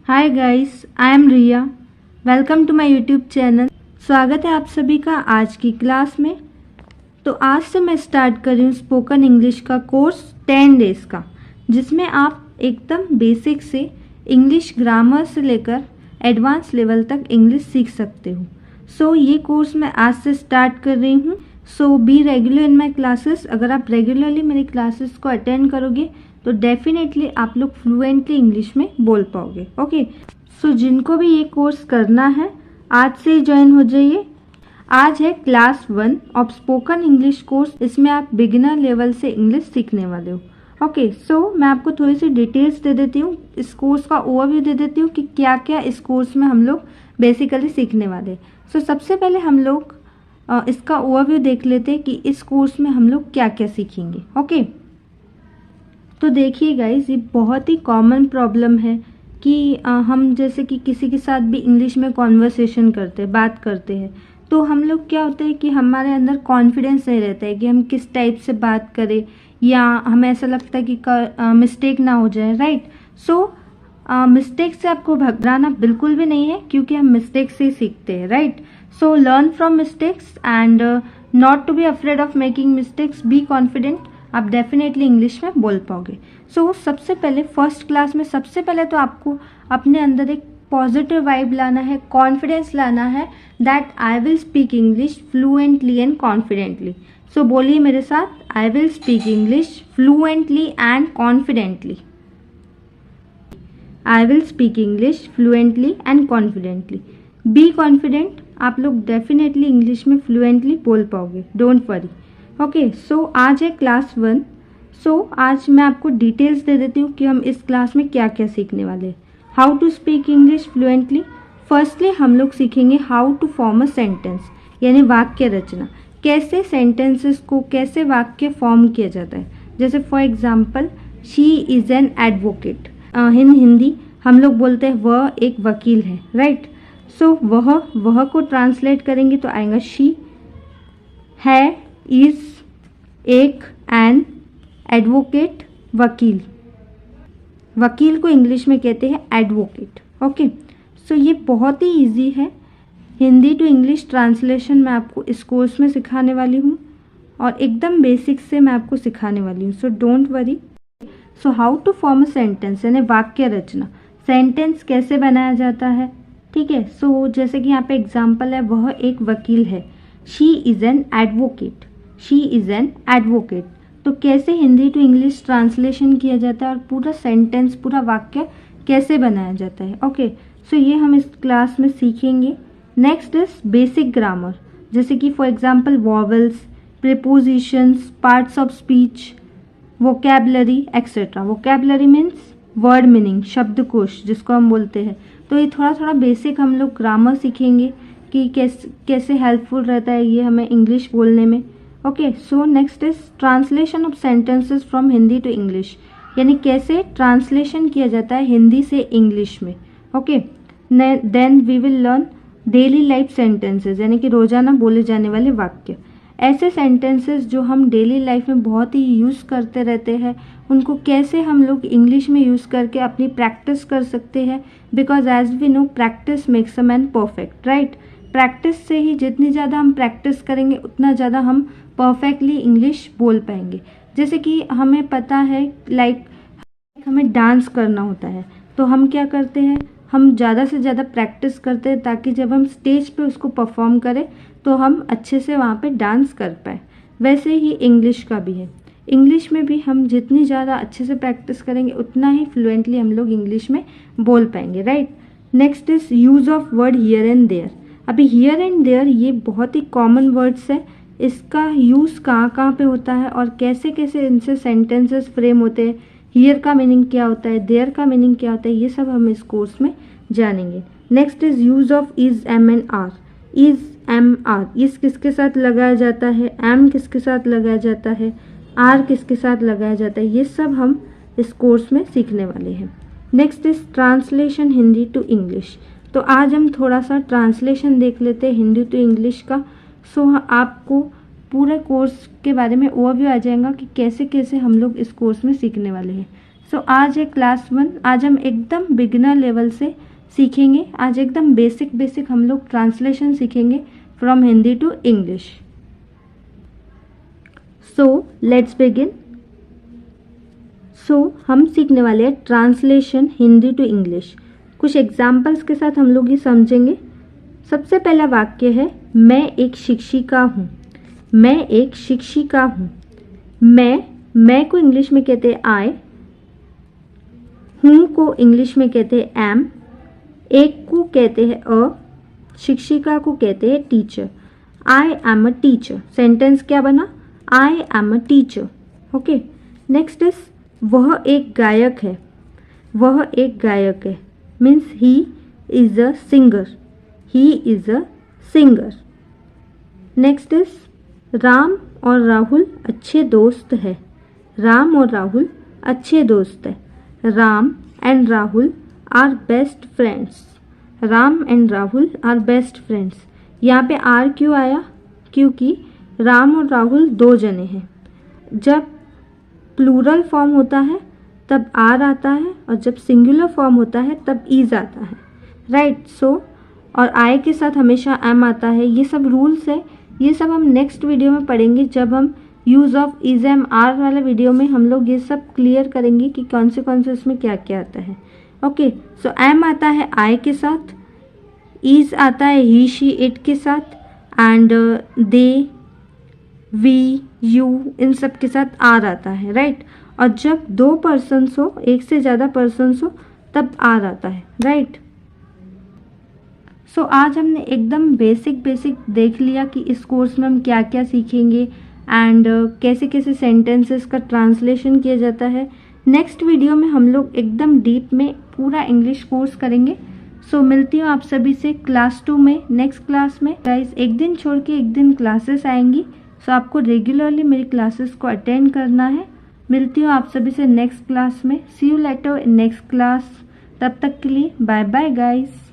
Hi guys, I am Riya. Welcome to my YouTube channel. स्वागत है आप सभी का आज की क्लास में। तो आज से मैं स्टार्ट कर रही हूँ स्पोकन इंग्लिश का कोर्स 10 डेज़ का, जिसमें आप एकदम बेसिक से इंग्लिश ग्रामर से लेकर एडवांस लेवल तक इंग्लिश सीख सकते हो। सो ये कोर्स मैं आज से स्टार्ट कर रही हूँ। So be regular in my classes. अगर आप रेगुलरली मेरी क्लासेस को अटेंड करोगे तो डेफिनेटली आप लोग फ्लुएंटली इंग्लिश में बोल पाओगे। ओके, सो जिनको भी ये कोर्स करना है आज से ही ज्वाइन हो जाइए। आज है class 1 of spoken English course. इसमें आप बिगिनर लेवल से इंग्लिश सीखने वाले हो। ओके, सो मैं आपको थोड़ी सी डिटेल्स दे देती हूँ, इस कोर्स का ओवरव्यू दे देती हूँ कि क्या क्या इस कोर्स में हम लोग बेसिकली सीखने वाले। सो सबसे पहले हम लोग इसका ओवरव्यू देख लेते हैं कि इस कोर्स में हम लोग क्या क्या सीखेंगे। ओके, तो देखिए गाइज, ये बहुत ही कॉमन प्रॉब्लम है कि हम जैसे कि किसी के साथ भी इंग्लिश में कॉन्वर्सेशन करते हैं, बात करते हैं, तो हम लोग क्या होता है कि हमारे अंदर कॉन्फिडेंस नहीं रहता है कि हम किस टाइप से बात करें, या हमें ऐसा लगता है कि मिस्टेक ना हो जाए। राइट, सो मिस्टेक से आपको घबराना बिल्कुल भी नहीं है, क्योंकि हम मिस्टेक से ही सीखते हैं। Right, so learn from mistakes and not to be afraid of making mistakes, be confident. आप डेफिनेटली इंग्लिश में बोल पाओगे। सो सबसे पहले फर्स्ट क्लास में सबसे पहले तो आपको अपने अंदर एक पॉजिटिव वाइब लाना है, कॉन्फिडेंस लाना है that I will speak English fluently and confidently. So बोलिए मेरे साथ, I will speak English fluently and confidently. I will speak English fluently and confidently. Be confident, आप लोग डेफिनेटली इंग्लिश में फ्लुएंटली बोल पाओगे, डोंट वरी। ओके, सो आज है क्लास 1। सो आज मैं आपको डिटेल्स दे देती हूँ कि हम इस क्लास में क्या क्या सीखने वाले हैं। How to speak English fluently. Firstly हम लोग सीखेंगे how to form a sentence, यानी वाक्य रचना। कैसे सेंटेंसेस को, कैसे वाक्य फॉर्म किया जाता है। जैसे for example, she is an advocate. In Hindi हम लोग बोलते हैं वह एक वकील है। राइट, सो वह को ट्रांसलेट करेंगे तो आएगा शी है, इज, एक, एन, एडवोकेट, वकील। वकील को इंग्लिश में कहते हैं एडवोकेट। ओके, सो ये बहुत ही इजी है। हिंदी टू इंग्लिश ट्रांसलेशन मैं आपको इस कोर्स में सिखाने वाली हूँ, और एकदम बेसिक से मैं आपको सिखाने वाली हूँ। So don't worry. So how to form a sentence, यानी वाक्य रचना। सेंटेंस कैसे बनाया जाता है, ठीक है। सो जैसे कि यहाँ पे एग्जाम्पल है, वह एक वकील है। She is an advocate, she is an advocate. तो कैसे हिंदी टू इंग्लिश ट्रांसलेशन किया जाता है और पूरा सेंटेंस, पूरा वाक्य कैसे बनाया जाता है। ओके, सो ये हम इस क्लास में सीखेंगे। नेक्स्ट इज बेसिक ग्रामर, जैसे कि for example vowels, prepositions, parts of speech, vocabulary etcetera. Vocabulary means word meaning, शब्दकोश जिसको हम बोलते हैं। तो ये थोड़ा थोड़ा बेसिक हम लोग ग्रामर सीखेंगे कि कैसे हेल्पफुल रहता है ये हमें इंग्लिश बोलने में। Okay, so next is translation of sentences from Hindi to English, यानी कैसे ट्रांसलेशन किया जाता है हिंदी से इंग्लिश में। Okay, then we will learn daily life sentences, यानी कि रोजाना बोले जाने वाले वाक्य। ऐसे सेंटेंसेस जो हम डेली लाइफ में बहुत ही यूज़ करते रहते हैं, उनको कैसे हम लोग इंग्लिश में यूज़ करके अपनी प्रैक्टिस कर सकते हैं। Because as we know, practice makes a man perfect. Right, practice से ही जितनी ज़्यादा हम प्रैक्टिस करेंगे उतना ज़्यादा हम परफेक्टली इंग्लिश बोल पाएंगे। जैसे कि हमें पता है लाइक हमें डांस करना होता है, तो हम क्या करते हैं, हम ज़्यादा से ज़्यादा प्रैक्टिस करते हैं ताकि जब हम स्टेज पे उसको परफॉर्म करें तो हम अच्छे से वहाँ पे डांस कर पाए। वैसे ही इंग्लिश का भी है। इंग्लिश में भी हम जितनी ज़्यादा अच्छे से प्रैक्टिस करेंगे उतना ही फ्लुएंटली हम लोग इंग्लिश में बोल पाएंगे। Right, next is use of word here and there. अभी हियर एंड देयर ये बहुत ही कॉमन वर्ड्स है। इसका यूज़ कहाँ कहाँ पे होता है और कैसे कैसे इनसे सेंटेंसेस फ्रेम होते हैं, हियर का मीनिंग क्या होता है, देयर का मीनिंग क्या होता है, ये सब हम इस कोर्स में जानेंगे। Next is use of is, am and are. Is, am, are, इस किसके साथ लगाया जाता है, एम किसके साथ लगाया जाता है, आर किसके साथ लगाया जाता है, ये सब हम इस कोर्स में सीखने वाले हैं। Next is translation Hindi to English. तो आज हम थोड़ा सा ट्रांसलेशन देख लेते हैं हिंदी टू इंग्लिश का। सो आपको पूरे कोर्स के बारे में ओवरव्यू आ जाएगा कि कैसे कैसे हम लोग इस कोर्स में सीखने वाले हैं। सो आज है क्लास 1। आज हम एकदम बिगिनर लेवल से सीखेंगे। आज एकदम बेसिक हम लोग ट्रांसलेशन सीखेंगे from Hindi to English. So let's begin. So हम सीखने वाले हैं ट्रांसलेशन हिंदी टू इंग्लिश। कुछ एग्जाम्पल्स के साथ हम लोग ये समझेंगे। सबसे पहला वाक्य है, मैं एक शिक्षिका हूँ। मैं एक शिक्षिका हूँ। मैं को इंग्लिश में कहते हैं आई, हूँ को इंग्लिश में कहते हैं एम, एक को कहते हैं अ, शिक्षिका को कहते हैं teacher. I am a teacher. Sentence क्या बना? I am a teacher. Okay, next is वह एक गायक है। वह एक गायक है means he is a singer. He is a singer. Next is Ram और राहुल अच्छे दोस्त है। राम और राहुल अच्छे दोस्त है। Ram and Rahul are best friends. Ram and Rahul are best friends. यहाँ पे आर क्यों आया? क्योंकि राम और राहुल दो जने हैं। जब प्लूरल फॉर्म होता है तब आर आता है और जब सिंगुलर फॉर्म होता है तब ईज आता है, राइट। सो और आई के साथ हमेशा एम आता है। ये सब रूल्स है, ये सब हम नेक्स्ट वीडियो में पढ़ेंगे। जब हम use of is am are वाला वीडियो में हम लोग ये सब क्लियर करेंगे कि कौन से इसमें क्या क्या आता है। ओके, सो एम आता है आई के साथ, इज आता है ही शी इट के साथ, एंड दे वी यू इन सब के साथ आर आता है, राइट। और जब दो पर्सन्स हो, एक से ज़्यादा पर्सन्स हो, तब आर आता है, राइट। सो आज हमने एकदम बेसिक देख लिया कि इस कोर्स में हम क्या क्या सीखेंगे एंड कैसे कैसे सेंटेंसेस का ट्रांसलेशन किया जाता है। नेक्स्ट वीडियो में हम लोग एकदम डीप में पूरा इंग्लिश कोर्स करेंगे। सो मिलती हूँ आप सभी से क्लास 2 में, नेक्स्ट क्लास में। गाइस एक दिन छोड़ के एक दिन क्लासेस आएंगी, सो आपको रेगुलरली मेरी क्लासेस को अटेंड करना है। मिलती हूँ आप सभी से नेक्स्ट क्लास में। See you later in next class. तब तक के लिए बाय बाय गाइस।